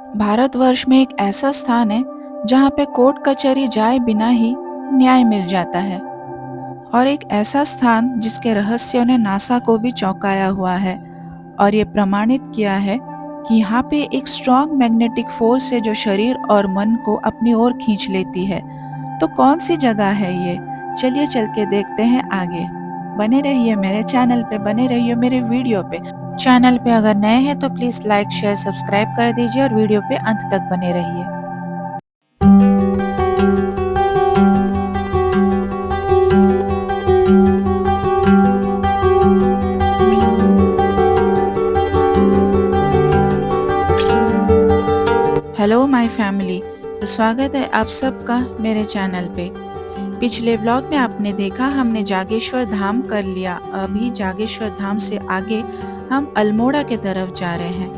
भारतवर्ष में एक ऐसा स्थान है जहाँ पे कोर्ट कचहरी जाए बिना ही न्याय मिल जाता है और एक ऐसा स्थान जिसके रहस्यों ने नासा को भी चौंकाया हुआ है और ये प्रमाणित किया है कि यहाँ पे एक स्ट्रॉन्ग मैग्नेटिक फोर्स है जो शरीर और मन को अपनी ओर खींच लेती है। तो कौन सी जगह है ये? चलिए चल के देखते हैं आगे। बने रहिए मेरे चैनल पे, बने रहिए मेरे वीडियो पे। चैनल पे अगर नए हैं तो प्लीज लाइक शेयर सब्सक्राइब कर दीजिए और वीडियो पे अंत तक बने रहिए। हेलो माय फैमिली, तो स्वागत है आप सबका मेरे चैनल पे। पिछले व्लॉग में आपने देखा हमने जागेश्वर धाम कर लिया। अभी जागेश्वर धाम से आगे हम अल्मोड़ा के तरफ जा रहे हैं।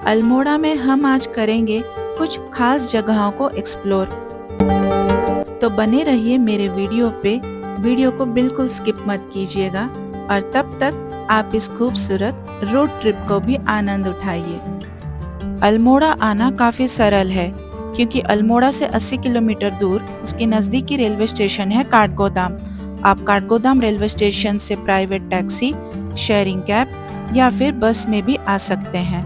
अल्मोड़ा में हम आज करेंगे कुछ खास जगहों को एक्सप्लोर। तो बने रहिए मेरे वीडियो पे, वीडियो को बिल्कुल स्किप मत कीजिएगा और तब तक आप इस खूबसूरत रोड ट्रिप को भी आनंद उठाइए। अल्मोड़ा आना काफी सरल है क्योंकि अल्मोड़ा से 80 किलोमीटर दूर उसके नजदीकी रेलवे स्टेशन है काठगोदाम। आप काठगोदाम रेलवे स्टेशन से प्राइवेट टैक्सी, शेयरिंग कैब या फिर बस में भी आ सकते हैं।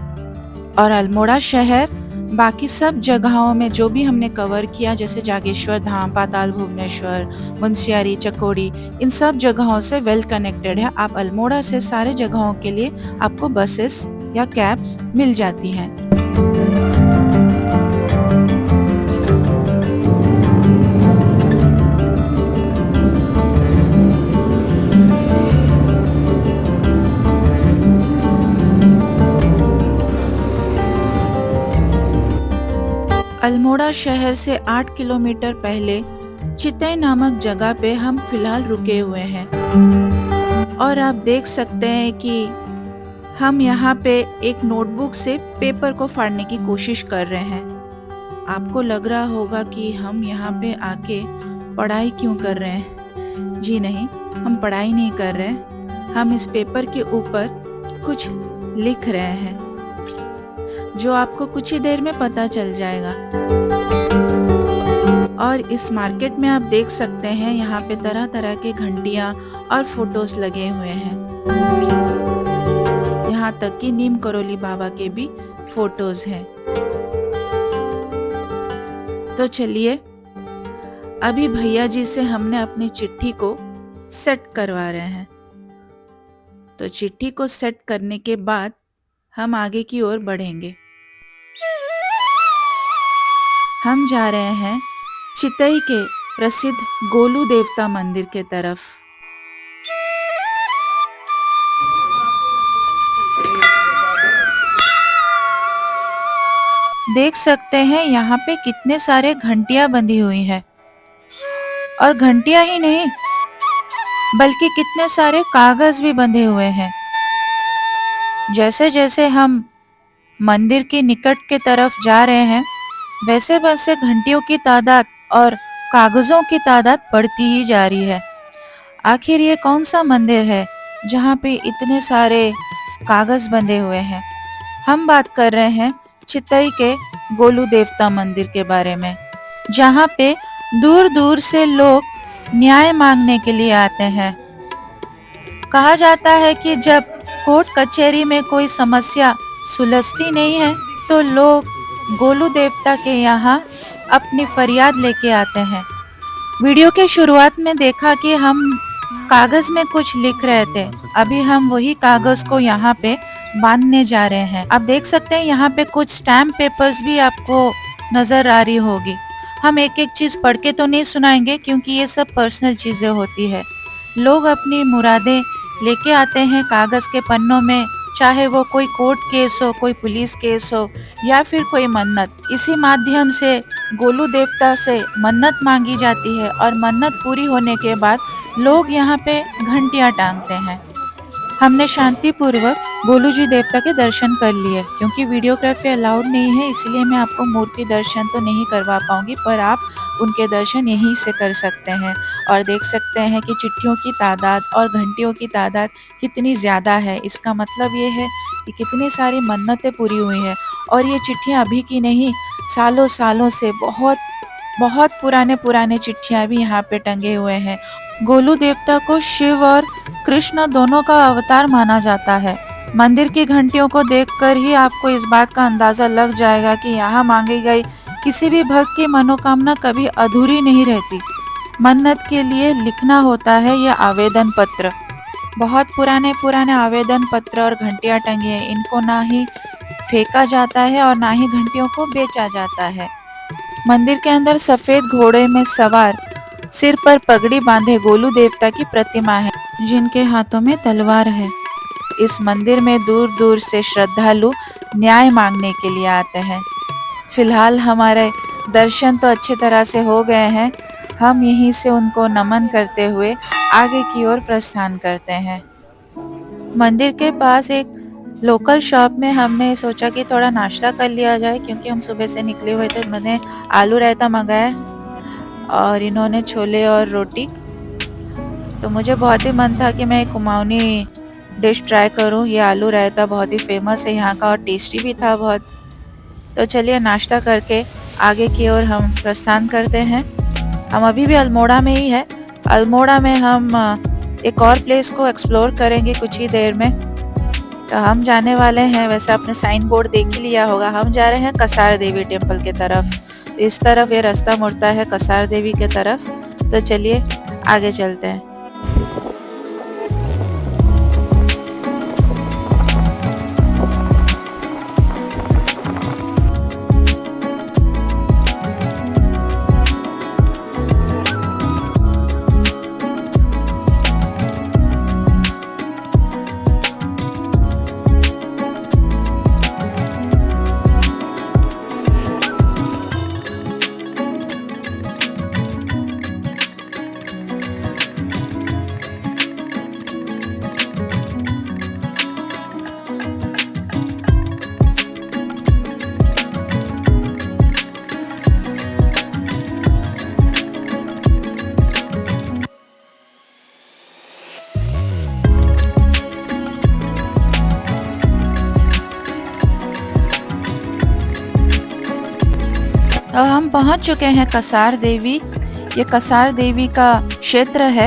और अल्मोड़ा शहर बाकी सब जगहों में जो भी हमने कवर किया, जैसे जागेश्वर धाम, पाताल भुवनेश्वर, मुंशियारी, चकोड़ी, इन सब जगहों से वेल कनेक्टेड है। आप अल्मोड़ा से सारे जगहों के लिए आपको बसेस या कैब्स मिल जाती हैं। अल्मोड़ा शहर से 8 किलोमीटर पहले चितई नामक जगह पे हम फिलहाल रुके हुए हैं और आप देख सकते हैं कि हम यहाँ पे एक नोटबुक से पेपर को फाड़ने की कोशिश कर रहे हैं। आपको लग रहा होगा कि हम यहाँ पे आके पढ़ाई क्यों कर रहे हैं। जी नहीं, हम पढ़ाई नहीं कर रहे हैं, हम इस पेपर के ऊपर कुछ लिख रहे हैं जो आपको कुछ ही देर में पता चल जाएगा। और इस मार्केट में आप देख सकते हैं यहाँ पे तरह तरह के घंटियां और फोटोज लगे हुए हैं। यहाँ तक कि नीम करोली बाबा के भी फोटोज हैं। तो चलिए, अभी भैया जी से हमने अपनी चिट्ठी को सेट करवा रहे हैं। तो चिट्ठी को सेट करने के बाद हम आगे की ओर बढ़ेंगे। हम जा रहे हैं चितई के प्रसिद्ध गोलू देवता मंदिर के तरफ। देख सकते हैं यहाँ पे कितने सारे घंटियां बंधी हुई हैं और घंटियां ही नहीं बल्कि कितने सारे कागज भी बंधे हुए हैं। जैसे जैसे हम मंदिर के निकट के तरफ जा रहे हैं वैसे वैसे घंटियों की तादाद और कागजों की तादाद बढ़ती ही जा रही है। आखिर ये कौन सा मंदिर है जहाँ पे इतने सारे कागज बंधे हुए हैं? हम बात कर रहे हैं चितई के गोलू देवता मंदिर के बारे में, जहाँ पे दूर दूर से लोग न्याय मांगने के लिए आते हैं। कहा जाता है कि जब कोर्ट कचहरी में कोई समस्या सुलझती नहीं है तो लोग गोलू देवता के यहाँ अपनी फरियाद लेके आते हैं। वीडियो के शुरुआत में देखा कि हम कागज में कुछ लिख रहे थे, अभी हम वही कागज को यहाँ पे बांधने जा रहे हैं। आप देख सकते हैं यहाँ पे कुछ स्टैम्प पेपर्स भी आपको नजर आ रही होगी। हम एक एक चीज पढ़ के तो नहीं सुनाएंगे क्योंकि ये सब पर्सनल चीजें होती है। लोग अपनी मुरादें लेके आते हैं कागज के पन्नों में, चाहे वो कोई कोर्ट केस हो, कोई पुलिस केस हो या फिर कोई मन्नत। इसी माध्यम से गोलू देवता से मन्नत मांगी जाती है और मन्नत पूरी होने के बाद लोग यहाँ पे घंटियां टांगते हैं। हमने शांतिपूर्वक गोलू जी देवता के दर्शन कर लिए। क्योंकि वीडियोग्राफी अलाउड नहीं है इसलिए मैं आपको मूर्ति दर्शन तो नहीं करवा पाऊंगी, पर आप उनके दर्शन यहीं से कर सकते हैं और देख सकते हैं कि चिट्ठियों की तादाद और घंटियों की तादाद कितनी ज़्यादा है। इसका मतलब ये है कि कितनी सारी मन्नतें पूरी हुई हैं और ये चिट्ठियाँ अभी की नहीं, सालों-सालों से बहुत बहुत पुराने चिट्ठियाँ भी यहाँ पे टंगे हुए हैं। गोलू देवता को शिव और कृष्ण दोनों का अवतार माना जाता है। मंदिर की घंटियों को देखकर ही आपको इस बात का अंदाजा लग जाएगा कि यहाँ मांगी गई किसी भी भक्त की मनोकामना कभी अधूरी नहीं रहती। मन्नत के लिए लिखना होता है ये आवेदन पत्र। बहुत पुराने आवेदन पत्र और घंटियाँ टंगी हैं। इनको ना ही फेंका जाता है और ना ही घंटियों को बेचा जाता है। मंदिर के अंदर सफेद घोड़े में सवार, सिर पर पगड़ी बांधे गोलू देवता की प्रतिमा है, जिनके हाथों में तलवार है। इस मंदिर में दूर-दूर से श्रद्धालु न्याय मांगने के लिए आते हैं। फिलहाल हमारे दर्शन तो अच्छी तरह से हो गए हैं। हम यहीं से उनको नमन करते हुए आगे की ओर प्रस्थान करते हैं। मंदिर के पास एक लोकल शॉप में हमने सोचा कि थोड़ा नाश्ता कर लिया जाए, क्योंकि हम सुबह से निकले हुए थे। मैंने आलू रायता मंगाया और इन्होंने छोले और रोटी। तो मुझे बहुत ही मन था कि मैं एक कुमाऊनी डिश ट्राई करूं। ये आलू रायता बहुत ही फेमस है यहाँ का और टेस्टी भी था बहुत। तो चलिए नाश्ता करके आगे की ओर हम प्रस्थान करते हैं। हम अभी भी अल्मोड़ा में ही है। अल्मोड़ा में हम एक और प्लेस को एक्सप्लोर करेंगे कुछ ही देर में। तो हम जाने वाले हैं, वैसे आपने साइन बोर्ड देख ही लिया होगा, हम जा रहे हैं कसार देवी टेम्पल की तरफ। इस तरफ ये रास्ता मुड़ता है कसार देवी की तरफ। तो चलिए आगे चलते हैं। तो हम पहुंच चुके हैं कसार देवी। ये कसार देवी का क्षेत्र है।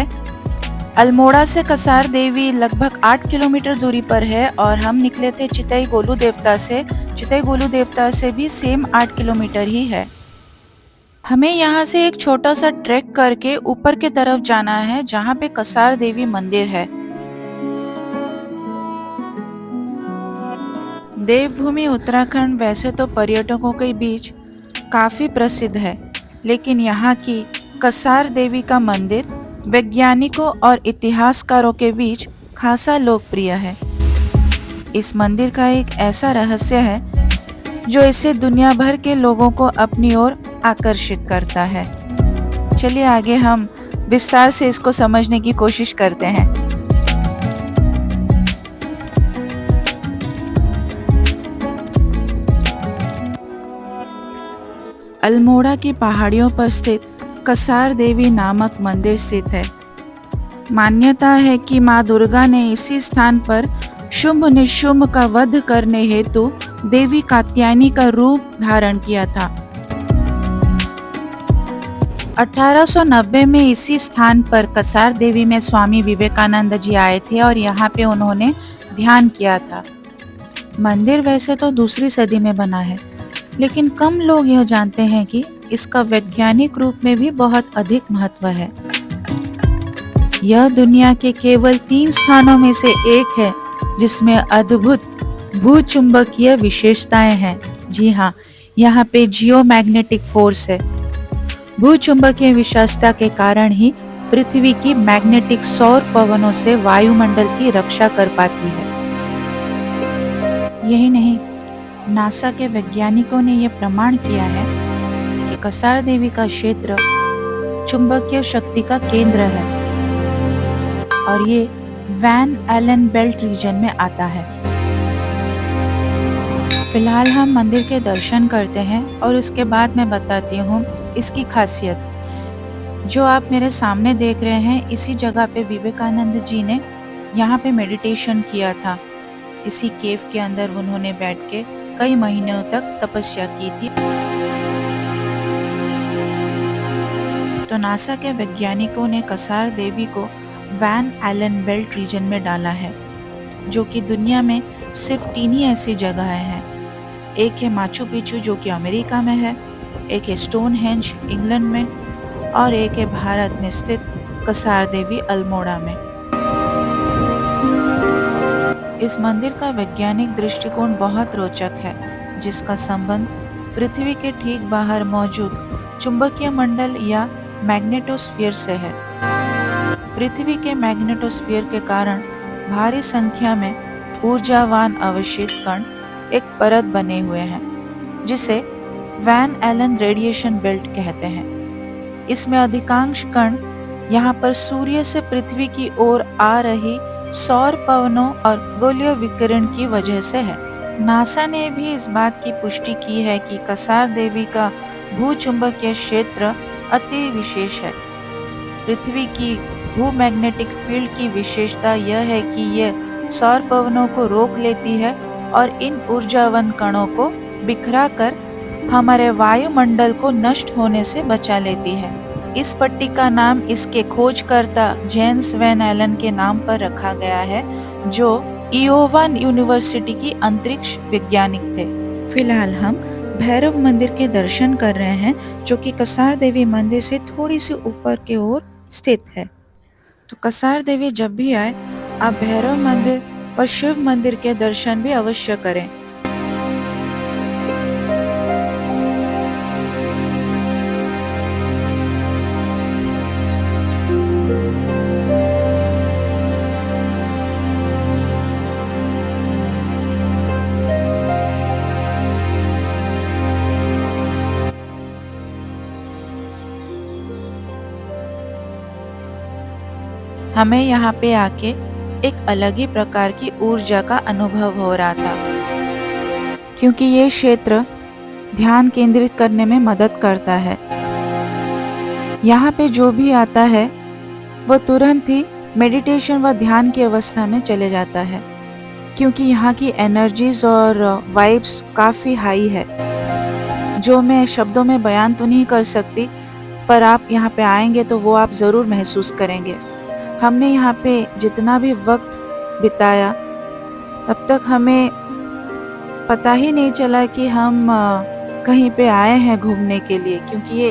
अल्मोड़ा से कसार देवी लगभग 8 किलोमीटर दूरी पर है और हम निकले थे चितई गोलू देवता से। चितई गोलू देवता से भी सेम 8 किलोमीटर ही है। हमें यहाँ से एक छोटा सा ट्रैक करके ऊपर की तरफ जाना है, जहाँ पे कसार देवी मंदिर है। देवभूमि उत्तराखंड वैसे तो पर्यटकों के बीच काफी प्रसिद्ध है, लेकिन यहाँ की कसार देवी का मंदिर वैज्ञानिकों और इतिहासकारों के बीच खासा लोकप्रिय है। इस मंदिर का एक ऐसा रहस्य है जो इसे दुनिया भर के लोगों को अपनी ओर आकर्षित करता है। चलिए आगे हम विस्तार से इसको समझने की कोशिश करते हैं। अल्मोड़ा की पहाड़ियों पर स्थित कसार देवी नामक मंदिर स्थित है। मान्यता है कि मां दुर्गा ने इसी स्थान पर शुंभ निशुंभ का वध करने हेतु देवी कात्यायनी का रूप धारण किया था। 1890 में इसी स्थान पर कसार देवी में स्वामी विवेकानंद जी आए थे और यहाँ पे उन्होंने ध्यान किया था। मंदिर वैसे तो दूसरी सदी में बना है, लेकिन कम लोग यह जानते हैं कि इसका वैज्ञानिक रूप में भी बहुत अधिक महत्व है। यह दुनिया के केवल 3 स्थानों में से एक है जिसमें अद्भुत भूचुंबकीय विशेषताएं हैं। जी हाँ, यहाँ पे जियोमैग्नेटिक फोर्स है। भूचुंबकीय विशेषता के कारण ही पृथ्वी की मैग्नेटिक सौर पवनों से वायुमंडल की रक्षा कर पाती है। यही नहीं, नासा के वैज्ञानिकों ने यह प्रमाण किया है कि कसार देवी का क्षेत्र चुंबकीय शक्ति का केंद्र है और ये वैन एलन बेल्ट रीजन में आता है। फिलहाल हम मंदिर के दर्शन करते हैं और उसके बाद मैं बताती हूँ इसकी खासियत जो आप मेरे सामने देख रहे हैं, इसी जगह पे विवेकानंद जी ने यहाँ पे मेडिटेशन किया था। इसी केव के अंदर उन्होंने बैठ के कई महीनों तक तपस्या की थी। तो नासा के वैज्ञानिकों ने कसार देवी को वैन एलन बेल्ट रीजन में डाला है, जो कि दुनिया में सिर्फ 3 ही ऐसी जगहें हैं। एक है माचू पिचू जो कि अमेरिका में है, एक है स्टोनहेंज इंग्लैंड में, और एक है भारत में स्थित कसार देवी अल्मोड़ा में। इस मंदिर का वैज्ञानिक दृष्टिकोण बहुत रोचक है, जिसका संबंध पृथ्वी के ठीक बाहर मौजूद चुंबकीय मंडल या मैग्नेटोस्फीयर से है। पृथ्वी के मैग्नेटोस्फीयर के कारण भारी संख्या में ऊर्जावान अवशेष कण एक परत बने हुए हैं, जिसे वैन एलन रेडिएशन बेल्ट कहते हैं। इसमें अधिकांश कण यहाँ पर सूर्य से पृथ्वी की ओर आ रही सौर पवनों और गोलीय विकिरण की वजह से है। नासा ने भी इस बात की पुष्टि की है कि कसार देवी का भूचुंबकीय क्षेत्र अति विशेष है। पृथ्वी की भूमैग्नेटिक फील्ड की विशेषता यह है कि यह सौर पवनों को रोक लेती है और इन ऊर्जावान कणों को बिखरा कर हमारे वायुमंडल को नष्ट होने से बचा लेती है। इस पट्टी का नाम इसके खोजकर्ता जेम्स वैन एलन के नाम पर रखा गया है, जो इयोवा यूनिवर्सिटी की अंतरिक्ष वैज्ञानिक थे। फिलहाल हम भैरव मंदिर के दर्शन कर रहे हैं, जो कि कसार देवी मंदिर से थोड़ी सी ऊपर की ओर स्थित है। तो कसार देवी जब भी आए, आप भैरव मंदिर और शिव मंदिर के दर्शन भी अवश्य करें। हमें यहाँ पे आके एक अलग ही प्रकार की ऊर्जा का अनुभव हो रहा था, क्योंकि ये क्षेत्र ध्यान केंद्रित करने में मदद करता है। यहाँ पे जो भी आता है वो तुरंत ही मेडिटेशन व ध्यान की अवस्था में चले जाता है, क्योंकि यहाँ की एनर्जीज और वाइब्स काफ़ी हाई है, जो मैं शब्दों में बयान तो नहीं कर सकती, पर आप यहाँ पे आएंगे तो वो आप ज़रूर महसूस करेंगे। हमने यहाँ पे जितना भी वक्त बिताया, तब तक हमें पता ही नहीं चला कि हम कहीं पे आए हैं घूमने के लिए, क्योंकि ये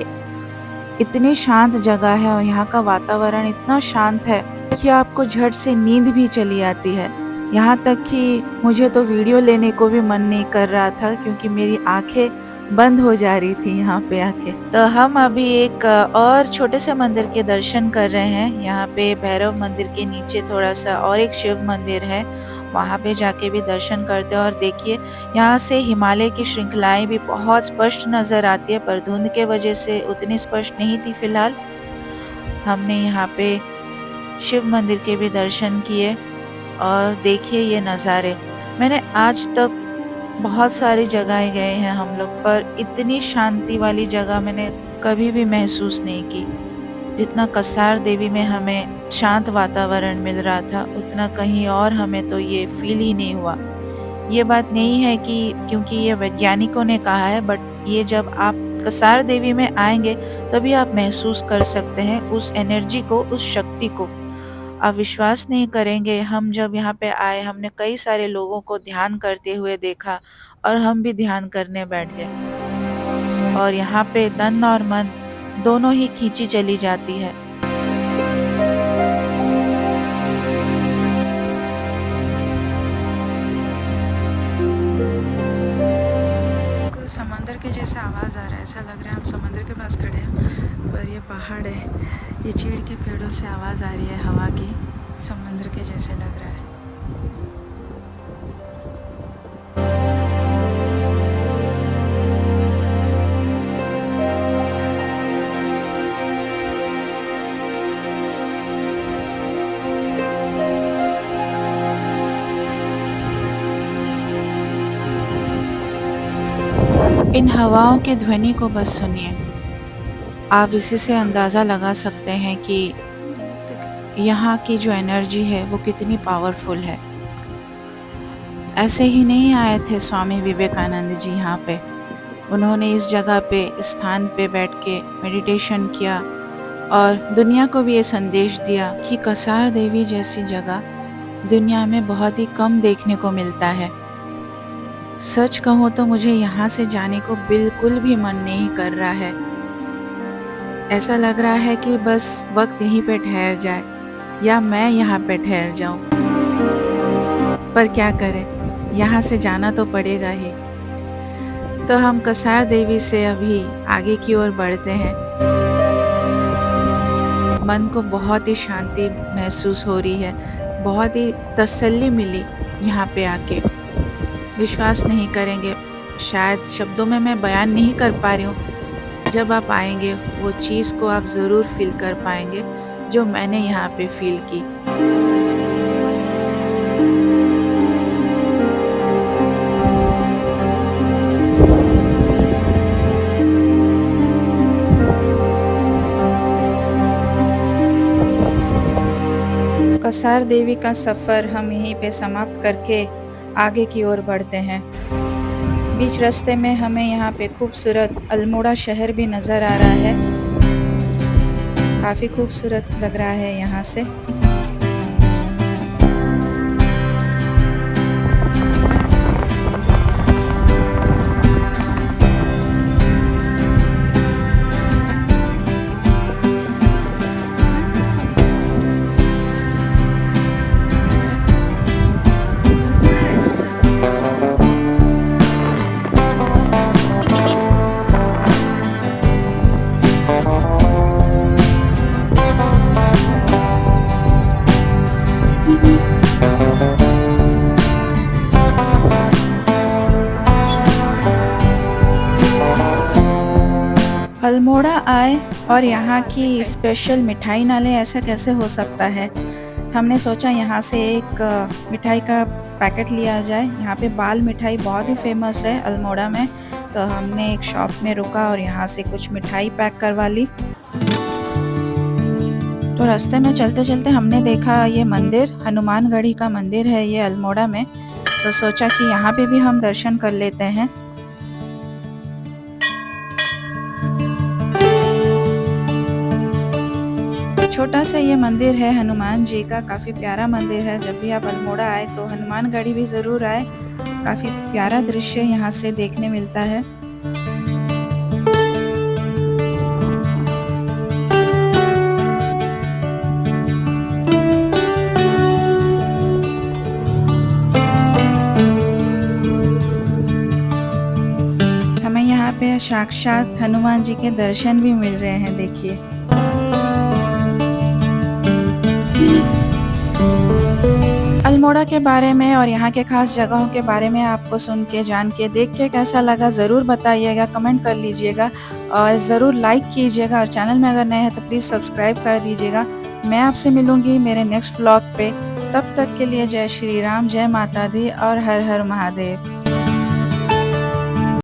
इतनी शांत जगह है और यहाँ का वातावरण इतना शांत है कि आपको झट से नींद भी चली आती है। यहाँ तक कि मुझे तो वीडियो लेने को भी मन नहीं कर रहा था, क्योंकि मेरी आंखें बंद हो जा रही थी यहाँ पे आके। तो हम अभी एक और छोटे से मंदिर के दर्शन कर रहे हैं। यहाँ पे भैरव मंदिर के नीचे थोड़ा सा और एक शिव मंदिर है, वहाँ पे जाके भी दर्शन करते हैं। और देखिए, यहाँ से हिमालय की श्रृंखलाएं भी बहुत स्पष्ट नज़र आती है, पर धुंध के वजह से उतनी स्पष्ट नहीं थी। फिलहाल हमने यहाँ पे शिव मंदिर के भी दर्शन किए और देखिए ये नज़ारे। मैंने आज तक बहुत सारी जगहें गए हैं हम लोग, पर इतनी शांति वाली जगह मैंने कभी भी महसूस नहीं की। जितना कसार देवी में हमें शांत वातावरण मिल रहा था, उतना कहीं और हमें तो ये फील ही नहीं हुआ। ये बात नहीं है कि क्योंकि ये वैज्ञानिकों ने कहा है, बट ये जब आप कसार देवी में आएंगे तभी आप महसूस कर सकते हैं उस एनर्जी को, उस शक्ति को। आप विश्वास नहीं करेंगे, हम जब यहाँ पे आए, हमने कई सारे लोगों को ध्यान करते हुए देखा और हम भी ध्यान करने बैठ गए, और यहाँ पे तन और मन दोनों ही खींची चली जाती है। समंदर के जैसा आवाज़ आ रहा है, ऐसा लग रहा है हम समंदर के पास खड़े हैं, पर ये पहाड़ है, ये चीड़ के पेड़ों से आवाज़ आ रही है हवा की, समंदर के जैसे लग रहा है। इन हवाओं के ध्वनि को बस सुनिए। आप इसी से अंदाज़ा लगा सकते हैं कि यहाँ की जो एनर्जी है वो कितनी पावरफुल है। ऐसे ही नहीं आए थे स्वामी विवेकानंद जी यहाँ पे। उन्होंने इस जगह पे, इस स्थान पे बैठ के मेडिटेशन किया और दुनिया को भी ये संदेश दिया कि कसार देवी जैसी जगह दुनिया में बहुत ही कम देखने को मिलता है। सच कहूँ तो मुझे यहाँ से जाने को बिल्कुल भी मन नहीं कर रहा है। ऐसा लग रहा है कि बस वक्त यहीं पे ठहर जाए या मैं यहाँ पे ठहर जाऊँ। पर क्या करें, यहाँ से जाना तो पड़ेगा ही। तो हम कसार देवी से अभी आगे की ओर बढ़ते हैं। मन को बहुत ही शांति महसूस हो रही है, बहुत ही तसल्ली मिली यहाँ पे आके। विश्वास नहीं करेंगे, शायद शब्दों में मैं बयान नहीं कर पा रही हूँ। जब आप आएंगे वो चीज़ को आप ज़रूर फील कर पाएंगे जो मैंने यहाँ पे फील की। कसार देवी का सफ़र हम यहीं पे समाप्त करके आगे की ओर बढ़ते हैं। बीच रास्ते में हमें यहाँ पे खूबसूरत अल्मोड़ा शहर भी नज़र आ रहा है। काफ़ी खूबसूरत लग रहा है यहाँ से। अल्मोड़ा आए और यहाँ की स्पेशल मिठाई ना लें, ऐसा कैसे हो सकता है। हमने सोचा यहाँ से एक मिठाई का पैकेट लिया जाए। यहाँ पे बाल मिठाई बहुत ही फेमस है अल्मोड़ा में, तो हमने एक शॉप में रुका और यहाँ से कुछ मिठाई पैक करवा ली। तो रास्ते में चलते चलते हमने देखा ये मंदिर, हनुमानगढ़ी का मंदिर है ये अल्मोड़ा में, तो सोचा कि यहाँ पे भी हम दर्शन कर लेते हैं। छोटा सा ये मंदिर है हनुमान जी का, काफ़ी प्यारा मंदिर है। जब भी आप अल्मोड़ा आए तो हनुमानगढ़ी भी ज़रूर आए, काफ़ी प्यारा दृश्य यहाँ से देखने मिलता है। हमें यहाँ पे साक्षात हनुमान जी के दर्शन भी मिल रहे हैं, देखिए। अल्मोड़ा के बारे में और यहाँ के खास जगहों के बारे में आपको सुन के, जान के, देख के कैसा लगा ज़रूर बताइएगा, कमेंट कर लीजिएगा और ज़रूर लाइक कीजिएगा और चैनल में अगर नए हैं तो प्लीज़ सब्सक्राइब कर दीजिएगा। मैं आपसे मिलूँगी मेरे नेक्स्ट व्लॉग पे। तब तक के लिए जय श्री राम, जय माता दी और हर हर महादेव।